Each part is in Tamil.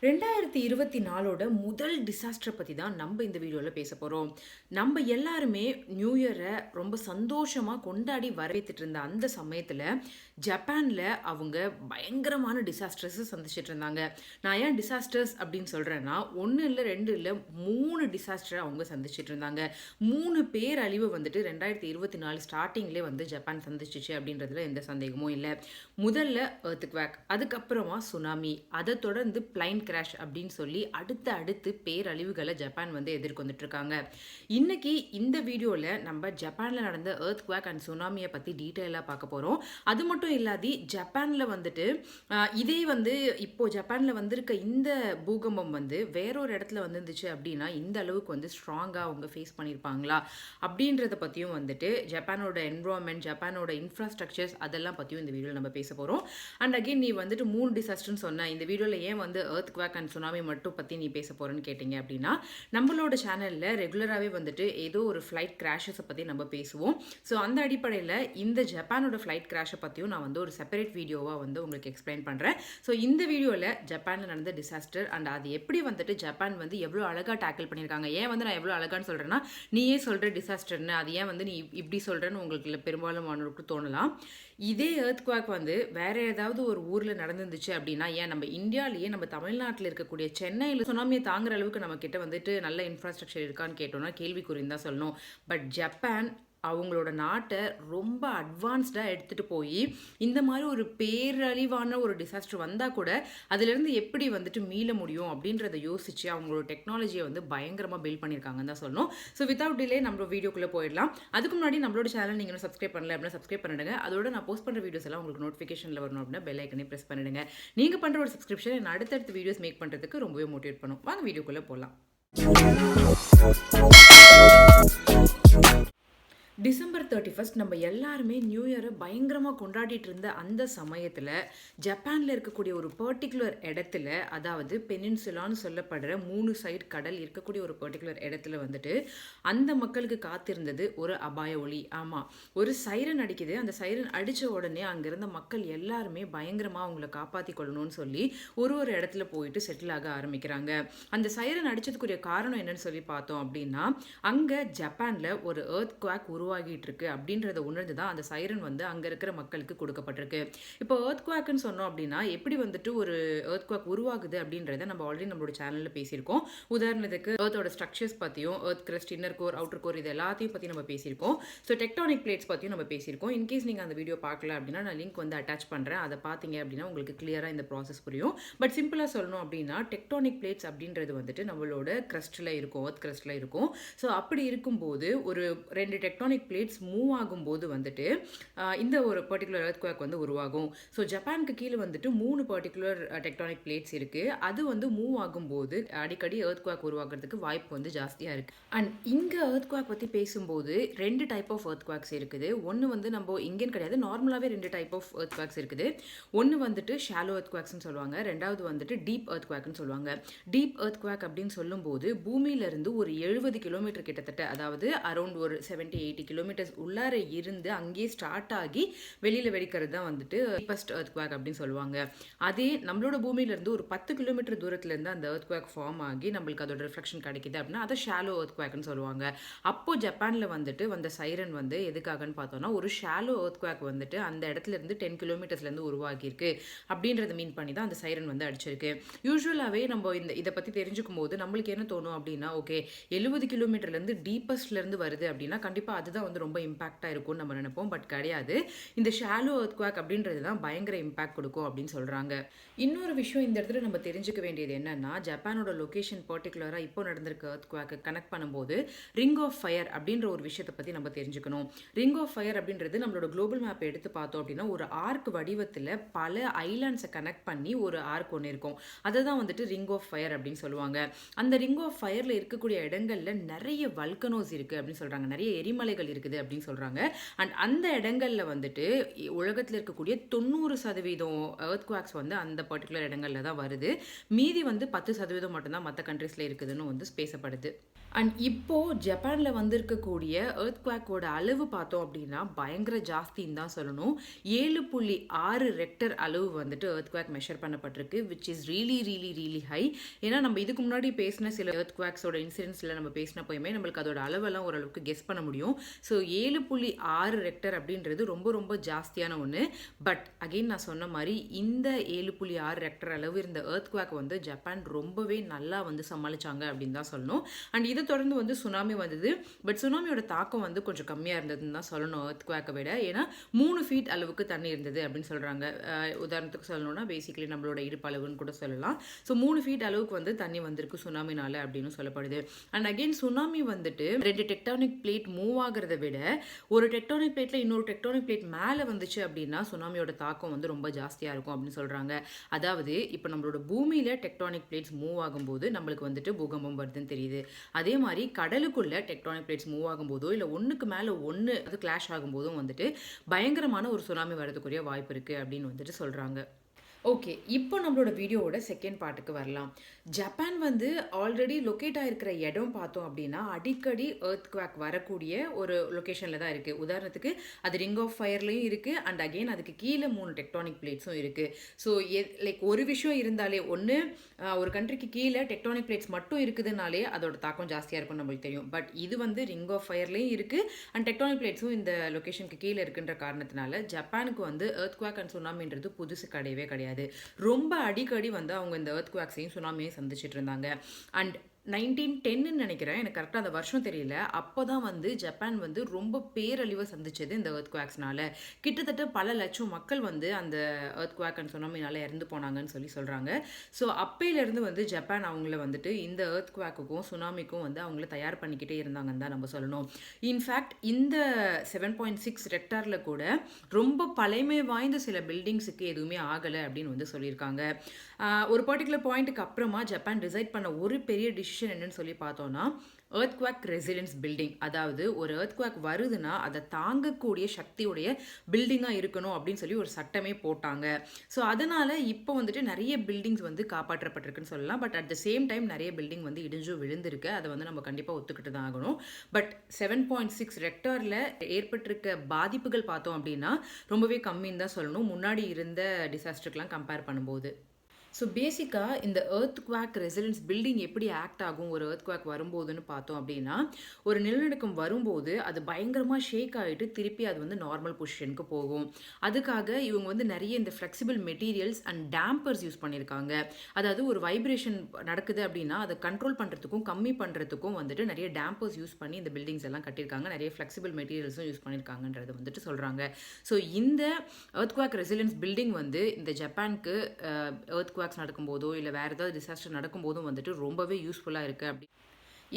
2024ஓட முதல் டிசாஸ்டரை பற்றி தான் நம்ம இந்த வீடியோவில் பேச போகிறோம். நம்ம எல்லாருமே நியூ இயரை ரொம்ப சந்தோஷமாக கொண்டாடி வரவேற்றுட்டு இருந்த அந்த சமயத்தில் ஜப்பானில் அவங்க பயங்கரமான டிசாஸ்டர்ஸை சந்திச்சிட்டு இருந்தாங்க. நான் ஏன் டிசாஸ்டர்ஸ் அப்படின்னு சொல்கிறேன்னா, 1 இல்லை 2 இல்லை 3 டிசாஸ்டரை அவங்க சந்திச்சிட்டு இருந்தாங்க. 3 பேர் அழிவு வந்துட்டு 2024 ஸ்டார்டிங்லேயே வந்து ஜப்பான் சந்திச்சிச்சு அப்படின்றதுல எந்த சந்தேகமும் இல்லை. முதல்ல எர்த்குவேக், அதுக்கப்புறமா சுனாமி, அதை தொடர்ந்து பிளைன் கிராஷ் அப்படின்னு சொல்லி அடுத்து பேரழிவுகளை ஜப்பான் வந்து எதிர்கொண்டுட்டு இருக்காங்க. இன்னைக்கு இந்த வீடியோவில் நம்ம ஜப்பானில் நடந்த எர்த்குவேக் அண்ட் சுனாமியை பற்றி டீட்டெயிலாக பார்க்க போகிறோம். அது மட்டும் இல்லாது ஜப்பானில் வந்துட்டு இதே வந்து இப்போ ஜப்பானில் வந்திருக்க இந்த பூகம்பம் வந்து வேறொரு இடத்துல வந்துருந்துச்சு அப்படின்னா இந்த அளவுக்கு வந்து ஸ்ட்ராங்காக அவங்க ஃபேஸ் பண்ணியிருப்பாங்களா அப்படின்றத பற்றியும் வந்துட்டு ஜப்பானோட என்விரான்மெண்ட், ஜப்பானோட இன்ஃப்ராஸ்ட்ரக்சர்ஸ் அதெல்லாம் பற்றியும் இந்த வீடியோவில் நம்ம பேச போகிறோம். அண்ட் அகெயின் நீ வந்துட்டு 3 டிசாஸ்டர்னு சொன்ன இந்த வீடியோவில் ஏன் வந்து எர்த்குவேக் அண்ட் சுனாமி மட்டும் பற்றி நீ பேச போகிறேன்னு கேட்டிங்க அப்படின்னா, நம்மளோட சேனலில் ரெகுலராகவே வந்துட்டு ஏதோ ஒரு ஃப்ளைட் கிராஷஸை பற்றி நம்ம பேசுவோம். ஸோ அந்த அடிப்படையில் இந்த ஜப்பானோட ஃப்ளைட் கிராஷை பற்றியும் நான் வந்து ஒரு செப்பரேட் வீடியோவாக வந்து உங்களுக்கு எக்ஸ்பிளைன் பண்ணுறேன். ஸோ இந்த வீடியோவில் ஜப்பானில் நடந்த டிசாஸ்டர் அண்ட் அது எப்படி வந்துட்டு ஜப்பான் வந்து எவ்வளோ அழகாக டேக்கிள் பண்ணியிருக்காங்க. ஏன் வந்து நான் எவ்வளோ அழகான்னு சொல்கிறேன்னா, நீயே சொல்கிற டிசாஸ்டர்னு அது ஏன் வந்து நீ இப்படி சொல்கிறேன்னு உங்களுக்கு பெரும்பாலும் மாணவர்களுக்கு தோணலாம். இதே எர்த்குவேக் வந்து வேற ஏதாவது ஒரு ஊரில் நடந்துருந்துச்சு அப்படின்னா, ஏன் நம்ம இந்தியாவிலேயே நம்ம தமிழ்நாட்டில் இருக்கக்கூடிய சென்னையில் சுனாமியை தாங்குற அளவுக்கு நம்ம கிட்ட வந்துட்டு நல்ல இன்ஃப்ராஸ்ட்ரக்சர் இருக்கான்னு கேட்டோம்னா கேள்விக்குறின்னு தான் சொல்லணும். பட் ஜப்பான் அவங்களோட நாட்டை ரொம்ப அட்வான்ஸ்டாக எடுத்துகிட்டு போய் இந்த மாதிரி ஒரு பேரழிவான ஒரு டிசாஸ்டர் வந்தால் கூட அதிலிருந்து எப்படி வந்துட்டு மீள முடியும் அப்படின்றத யோசித்து அவங்களோட டெக்னாலஜியை வந்து பயங்கரமாக பில்ட் பண்ணியிருக்காங்கன்னு தான் சொல்லணும். ஸோ வித்தவுட் டிலே நம்ம வீடியோக்குள்ளே போயிடலாம். அதுக்கு முன்னாடி நம்மளோட சேனல் நீங்கள் இன்னும் சப்ஸ்கிரைப் பண்ணல அப்படின்னா சப்ஸ்கிரைப் பண்ணிடுங்க. அதோட நான் போஸ்ட் பண்ணுற வீடியோஸ் எல்லாம் உங்களுக்கு நோட்டிஃபிகேஷனில் வரணும் அப்படின்னா பெல் ஐக்கனே ப்ரெஸ் பண்ணிடுங்க. நீங்கள் பண்ணுற ஒரு சப்ஸ்கிரிப்ஷன் நான் அடுத்தடுத்த வீடியோஸ் மேக் பண்ணுறதுக்கு ரொம்பவே மோட்டிவேட் பண்ணும். வாங்க வீடியோக்குள்ளே போகலாம். டிசம்பர் 31 நம்ம எல்லாருமே நியூ இயரை பயங்கரமாக கொண்டாடிட்டு இருந்த அந்த சமயத்தில் ஜப்பானில் இருக்கக்கூடிய ஒரு பர்டிகுலர் இடத்துல, அதாவது பெனின்சுலான்னு சொல்லப்படுற 3 சைடு கடல் இருக்கக்கூடிய ஒரு பர்டிகுலர் இடத்துல வந்துட்டு அந்த மக்களுக்கு காத்திருந்தது ஒரு அபாய ஒலி. ஆமாம், ஒரு சைரன் அடிக்குது. அந்த சைரன் அடித்த உடனே அங்கிருந்த மக்கள் எல்லாருமே பயங்கரமாக அவங்கள காப்பாற்றி கொள்ளணும்னு சொல்லி ஒரு இடத்துல போயிட்டு செட்டில் ஆக ஆரம்பிக்கிறாங்க. அந்த சைரன் அடித்ததுக்குரிய காரணம் என்னன்னு சொல்லி பார்த்தோம் அப்படின்னா, அங்கே ஜப்பானில் ஒரு எர்த்குவேக் உருவாகிட்டு இருக்கு அப்படின்றத உணர்ந்து தான் அந்த சைரன் வந்து அங்கே இருக்கிற மக்களுக்கு கொடுக்கப்பட்டிருக்கு. இப்போ எர்த்குவேக்னு சொன்னோம் அப்படின்னா எப்படி வந்துட்டு ஒரு எர்த்குவேக் உருவாகுது அப்படின்றத நம்ம ஆல்ரெடி நம்மளோட சேனலில் பேசியிருக்கோம். உதாரணத்துக்கு எர்த்தோட ஸ்ட்ரக்சர்ஸ் பற்றியும், earth crust, inner core, outer core, இது எல்லாத்தையும் பற்றி நம்ம பேசியிருக்கோம். ஸோ டெக்டானிக் பிளேட்ஸ் பற்றியும் நம்ம பேசியிருக்கோம். இன்கேஸ் நீங்கள் அந்த வீடியோ பார்க்கல அப்படின்னா நான் லிங்க் வந்து அட்டாச் பண்ணுறேன். அதை பார்த்தீங்க அப்படின்னா உங்களுக்கு கிளியராக இந்த ப்ராசஸ் புரியும். பட் சிம்பிளாக சொல்லணும் அப்படின்னா டெக்டானிக் பிளேட்ஸ் அப்படின்றது வந்துட்டு நம்மளோட கிரஸ்ட்டில் இருக்கும், எர்த் கிரஸ்ட்டில் இருக்கும். ஸோ அப்படி இருக்கும்போது ஒரு 2 டெக்டானிக் பிளேட்ஸ் மூவ் ஆகும்போது வந்துட்டு இந்த ஒரு பர்டிகுலர் எர்த்குவேக் வந்து உருவாகும். ஸோ ஜப்பானுக்கு கீழே வந்துட்டு 3 பர்டிகுலர் டெக்டானிக் பிளேட்ஸ் இருக்குது. அது வந்து மூவ் ஆகும்போது அடிக்கடி எர்த்குவேக் உருவாக்குறதுக்கு வாய்ப்பு வந்து ஜாஸ்தியாக இருக்குது. அண்ட் இங்கே எர்த்குவேக் பற்றி பேசும்போது 2 டைப் ஆஃப் எர்த்குவேக்ஸ் இருக்குது. ஒன்று வந்து நம்ம இங்கேன்னு கிடையாது, நார்மலாகவே 2 டைப் ஆஃப் எர்த்குவேக்ஸ் இருக்குது. ஒன்று வந்துட்டு ஷாலோ எர்த்குவேக்ஸ்னு சொல்லுவாங்க, ரெண்டாவது வந்துட்டு டீப் எர்த்குவேக்னு சொல்லுவாங்க. டீப் எர்த்குவேக் அப்படின்னு சொல்லும்போது பூமியிலிருந்து ஒரு 70 கிலோமீட்டர் கிட்டத்தட்ட, அதாவது அரௌண்ட் ஒரு 70-80 கிலோமீட்டர்ஸ் உள்ளார இருந்து அங்கேயே ஸ்டார்ட் ஆகி வெளியில் வெடிக்கிறது தான் வந்துட்டு டீப்பஸ்ட் எர்த்குவேக் அப்படின்னு சொல்லுவாங்க. அதே நம்மளோட பூமியிலேருந்து ஒரு 10 கிலோமீட்டர் தூரத்துலேருந்து அந்த எர்த்குவேக் ஃபார்ம் ஆகி நம்மளுக்கு அதோட ரிஃப்ளெக்ஷன் கிடைக்குது அப்படின்னா அதை ஷாலோ எர்த்குவேக்னு சொல்லுவாங்க. அப்போது ஜப்பானில் வந்துட்டு வந்த சைரன் வந்து எதுக்காகன்னு பார்த்தோன்னா, ஒரு ஷாலோ எர்த்குவேக் வந்துட்டு அந்த இடத்துல இருந்து 10 கிலோமீட்டர்ஸ்லேருந்து உருவாகியிருக்கு அப்படின்றத மீன் பண்ணி தான் அந்த சைரன் வந்து அடிச்சிருக்கு. யூஸ்வலாகவே நம்ம இதை பற்றி தெரிஞ்சுக்கும் போது நம்மளுக்கு என்ன தோணும் அப்படின்னா, ஓகே 70 கிலோமீட்டர்லேருந்து டீப்பஸ்ட்லேருந்து வருது அப்படின்னா கண்டிப்பாக அதுதான் வந்து ரொம்ப இம்பாக்டாக இருக்கும்னு நம்ம நினைப்போம். பட் கிடையாது, இந்த ஷாலோ எர்த்குவேக் அப்படின்றது தான் பயங்கர இம்பாக்ட் கொடுக்கும் அப்படின்னு சொல்கிறாங்க. இன்னொரு விஷயம் இந்த இடத்துல நம்ம தெரிஞ்சுக்க வேண்டியது என்னன்னா, ஜப்பானோட லொக்கேஷன் பர்டிகுலராக இப்போ நடந்திருக்க எர்த்குவேக்கை கனெக்ட் பண்ணும்போது ரிங் ஆஃப் ஃபயர் அப்படின்ற ஒரு விஷயத்தை பற்றி நம்ம தெரிஞ்சுக்கணும். ரிங் ஆஃப் ஃபயர் அப்படின்றது நம்மளோட குளோபல் மேப் எடுத்து பார்த்தோம் அப்படின்னா ஒரு ஆர்க் வடிவத்தில் பல ஐலாண்ட்ஸை கனெக்ட் பண்ணி ஒரு ஆர்க் ஒன்று இருக்கும். அதை தான் வந்துட்டு ரிங் ஆஃப் ஃபயர் அப்படின்னு சொல்லுவாங்க. அந்த ரிங் ஆஃப் ஃபயரில் இருக்கக்கூடிய இடங்களில் நிறைய வல்கனோஸ் இருக்குது அப்படின்னு சொல்கிறாங்க, நிறைய எரிமலைகள் வாய்ப்புகள் இருக்குது அப்படின்னு சொல்கிறாங்க. அண்ட் அந்த இடங்களில் வந்துட்டு உலகத்தில் இருக்கக்கூடிய 90% எர்த்குவாக்ஸ் வந்து அந்த பர்டிகுலர் இடங்களில் தான் வருது. மீதி வந்து 10% மட்டும்தான் மற்ற கண்ட்ரீஸில் இருக்குதுன்னு வந்து பேசப்படுது. அண்ட் இப்போது ஜப்பானில் வந்திருக்கக்கூடிய எர்த்குவாக்கோட அளவு பார்த்தோம் அப்படின்னா பயங்கர ஜாஸ்தின்னு தான் சொல்லணும். 7.6 ரெக்டர் அளவு வந்துட்டு எர்த்குவாக் மெஷர் பண்ணப்பட்டிருக்கு, விச் இஸ் ரியலி ஹை. ஏன்னா நம்ம இதுக்கு முன்னாடி பேசின சில எர்த்குவாக்ஸோட இன்சிடென்ட்ஸில் நம்ம பேசினப்போயுமே நம்மளுக்கு அதோட அளவெல்லாம் ஓரளவுக்கு கெஸ் பண்ண முடியும். ஸோ 7.6 ரெக்டர் அப்படின்றது ரொம்ப ஜாஸ்தியான ஒன்று. பட் அகெயின் நான் சொன்ன மாதிரி இந்த 7.6 ரெக்டர் அளவு இருந்த எர்த்குவாக் வந்து ஜப்பான் ரொம்பவே நல்லா வந்து சமாளிச்சாங்க அப்படின்னு தான் சொல்லணும். அண்ட் இதை தொடர்ந்து வந்து சுனாமி வந்தது. பட் சுனாமியோட தாக்கம் வந்து கொஞ்சம் கம்மியாக இருந்ததுன்னு தான் சொல்லணும் எர்த்குவாக்கை விட. ஏன்னா 3 ஃபீட் அளவுக்கு தண்ணி இருந்தது அப்படின்னு சொல்கிறாங்க. உதாரணத்துக்கு சொல்லணும்னா பேசிக்கலி நம்மளோட இடுப்பு அளவுன்னு கூட சொல்லலாம். ஸோ 3 ஃபீட் அளவுக்கு வந்து தண்ணி வந்திருக்கு சுனாமினால அப்படின்னு சொல்லப்படுது. அண்ட் அகெயின் சுனாமி வந்துட்டு 2 டெக்டானிக் பிளேட் மூவ் ஆகிறத விட ஒரு டெக்டானிக் பிளேட்ல இன்னொரு டெக்டானிக் பிளேட் மேலே வந்துச்சு அப்படின்னா சுனாமியோட தாக்கம் வந்து ரொம்ப ஜாஸ்தியாக இருக்கும் அப்படின்னு சொல்கிறாங்க. அதாவது இப்போ நம்மளோட பூமியில் டெக்டானிக் பிளேட்ஸ் மூவ் ஆகும்போது நம்மளுக்கு வந்துட்டு பூகம்பம் வருதுன்னு தெரியுது. அதே மாதிரி கடலுக்குள்ள டெக்டானிக் பிளேட்ஸ் மூவ் ஆகும்போதோ இல்லை ஒன்றுக்கு மேலே ஒன்று அது கிளாஷ் ஆகும்போதும் வந்துட்டு பயங்கரமான ஒரு சுனாமி வரதுக்குரிய வாய்ப்பு இருக்குது அப்படின்னு வந்துட்டு சொல்கிறாங்க. ஓகே, இப்போ நம்மளோட வீடியோவோட செகண்ட் பார்ட்டுக்கு வரலாம். ஜப்பான் வந்து ஆல்ரெடி லொக்கேட் ஆகிருக்கிற இடம் பார்த்தோம் அப்படின்னா அடிக்கடி எர்த்குவாக் வரக்கூடிய ஒரு லொக்கேஷனில் தான் இருக்குது. உதாரணத்துக்கு அது ரிங் ஆஃப் ஃபயர்லேயும் இருக்குது அண்ட் அகெயின் அதுக்கு கீழே 3 டெக்டானிக் பிளேட்ஸும் இருக்குது. ஸோ லைக் ஒரு விஷயம் இருந்தாலே ஒன்று ஒரு கண்ட்ரிக்கு கீழே டெக்டானிக் பிளேட்ஸ் மட்டும் இருக்குதுனாலே அதோட தாக்கம் ஜாஸ்தியாக இருக்கும்னு நம்மளுக்கு தெரியும். பட் இது வந்து ரிங் ஆஃப் ஃபயர்லேயும் இருக்குது அண்ட் டெக்டானிக் பிளேட்ஸும் இந்த லொக்கேஷனுக்கு கீழே இருக்குன்ற காரணத்தினால ஜப்பானுக்கு வந்து எர்த்குவாக் அண்ட் சுனாமின்றது புதுசு கிடையாது. ரொம்ப அடிக்கடி வந்து அவங்க இந்த எர்த்குவாக்ஸையும் சுனாமியையும் சந்திச்சிட்டு இருந்தாங்க. அண்ட் 1910 நினைக்கிறேன், எனக்கு கரெக்டாக அந்த வருஷம் தெரியல. அப்போ தான் வந்து ஜப்பான் வந்து ரொம்ப பேரழிவை சந்திச்சது இந்த எர்த்குவாக்ஸ்னால. கிட்டத்தட்ட பல லட்சம் மக்கள் வந்து அந்த எர்த்குவாக் அண்ட் சுனாமினால இறந்து போனாங்கன்னு சொல்கிறாங்க. ஸோ அப்பையிலேருந்து வந்து ஜப்பான் அவங்கள வந்துட்டு இந்த எர்த்குவாக்குக்கும் சுனாமிக்கும் வந்து அவங்கள தயார் பண்ணிக்கிட்டே இருந்தாங்கன்னு தான் நம்ம சொல்லணும். இன்ஃபேக்ட் இந்த 7.6 ரெக்டாரில் கூட ரொம்ப பழமை வாய்ந்த சில பில்டிங்ஸுக்கு எதுவுமே ஆகலை அப்படின்னு வந்து சொல்லியிருக்காங்க. ஒரு பர்டிகுலர் பாயிண்ட்டுக்கு அப்புறமா ஜப்பான் டிசைட் பண்ண ஒரு பெரிய டிசிஷன் என்னன்னு சொல்லி பார்த்தோன்னா எர்த்குவாக் ரெசிலியன்ஸ் பில்டிங். அதாவது ஒரு எர்த்குவாக் வருதுன்னா அதை தாங்கக்கூடிய சக்தியுடைய பில்டிங்காக இருக்கணும் அப்படின்னு சொல்லி ஒரு சட்டமே போட்டாங்க. ஸோ அதனால் இப்போ வந்துட்டு நிறைய பில்டிங்ஸ் வந்து காப்பாற்றப்பட்டிருக்குன்னு சொல்லலாம். But at the same time நிறைய பில்டிங் வந்து இடிஞ்சு விழுந்திருக்கு. அதை வந்து நம்ம கண்டிப்பாக ஒத்துக்கிட்டு தான் ஆகணும். பட் 7.6 ரெக்டாரில் ஏற்பட்டிருக்க பாதிப்புகள் பார்த்தோம் அப்படின்னா ரொம்பவே கம்மின்னு தான் சொல்லணும் முன்னாடி இருந்த டிசாஸ்டருக்கெலாம் கம்பேர் பண்ணும்போது. ஸோ பேசிக்காக இந்த எர்த்குவாக் ரெசிலியன்ஸ் பில்டிங் எப்படி ஆக்ட் ஆகும் ஒரு எர்த்குவாக் வரும்போதுன்னு பார்த்தோம் அப்படின்னா ஒரு நிலநடுக்கம் வரும்போது அது பயங்கரமாக ஷேக் ஆகிட்டு திருப்பி அது வந்து நார்மல் பொசிஷனுக்கு போகும். அதுக்காக இவங்க வந்து நிறைய இந்த ஃப்ளெக்சிபிள் மெட்டீரியல்ஸ் அண்ட் டேம்பர்ஸ் யூஸ் பண்ணியிருக்காங்க. அதாவது ஒரு வைப்ரேஷன் நடக்குது அப்படின்னா அதை கண்ட்ரோல் பண்ணுறதுக்கும் கம்மி பண்ணுறதுக்கும் வந்துட்டு நிறைய டேம்பர்ஸ் யூஸ் பண்ணி இந்த பில்டிங்ஸ் எல்லாம் கட்டியிருக்காங்க. நிறைய ஃப்ளெக்சிபிள் மெட்டீரியல்ஸும் யூஸ் பண்ணியிருக்காங்கன்றது வந்துட்டு சொல்கிறாங்க. ஸோ இந்த எர்த்குவாக் ரெசிலியன்ஸ் பில்டிங் வந்து இந்த ஜப்பானுக்கு எர்த்குவாக் நடக்கும்போதோ இல்லை வேறு ஏதாவது டிசாஸ்டர் நடக்கும்போதும் வந்துட்டு ரொம்பவே யூஸ்ஃபுல்லாக இருக்குது. அப்படி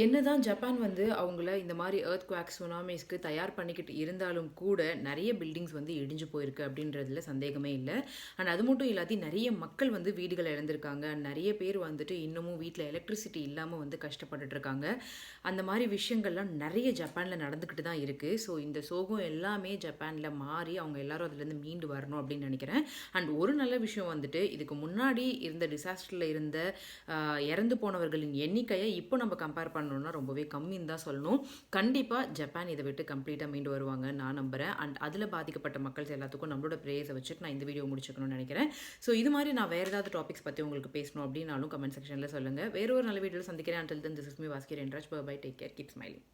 என்னதான் ஜப்பான் வந்து அவங்கள இந்த மாதிரி எர்த்குவாக் சுனாமிஸ்க்கு தயார் பண்ணிக்கிட்டு இருந்தாலும் கூட நிறைய பில்டிங்ஸ் வந்து இடிஞ்சு போயிருக்கு அப்படின்றதுல சந்தேகமே இல்லை. அண்ட் அது மட்டும் இல்லாத நிறைய மக்கள் வந்து வீடுகளை இழந்திருக்காங்க. நிறைய பேர் வந்துட்டு இன்னமும் வீட்டில் எலக்ட்ரிசிட்டி இல்லாமல் வந்து கஷ்டப்பட்டுட்டு இருக்காங்க. அந்த மாதிரி விஷயங்கள்லாம் நிறைய ஜப்பானில் நடந்துக்கிட்டு தான் இருக்குது. ஸோ இந்த சோகம் எல்லாமே ஜப்பானில் மாறி அவங்க எல்லாரும் அதுலேருந்து மீண்டு வரணும் அப்படின்னு நினைக்கிறேன். அண்ட் ஒரு நல்ல விஷயம் வந்துட்டு இதுக்கு முன்னாடி இருந்த டிசாஸ்டரில் இருந்த இறந்து போனவர்களின் எண்ணிக்கையை இப்போ நம்ம கம்பேர் பண்ணணும்னா ரொம்பவே கம்மின்னு தான் சொல்லணும். கண்டிப்பாக ஜப்பான் இதை விட்டு கம்ப்ளீட்டாக மீண்டு வருவாங்க நான் நம்புகிறேன். அண்ட் அதில் பாதிக்கப்பட்ட மக்கள் எல்லாத்துக்கும் நம்மளோட ப்ரேயர்ஸை வச்சுட்டு நான் இந்த வீடியோ முடிச்சுக்கணும்னு நினைக்கிறேன். ஸோ இது மாதிரி நான் வேறு ஏதாவது டாபிக்ஸ் பற்றி உங்களுக்கு பேசணும் அப்படின்னாலும் கமெண்ட் செக்ஷனில் சொல்லுங்கள். வேறு ஒரு நல்ல வீடியோவில் சந்திக்கிறேன். Until then, this is me, Vaskir Enraj. Bye bye. Take care. Keep smiling.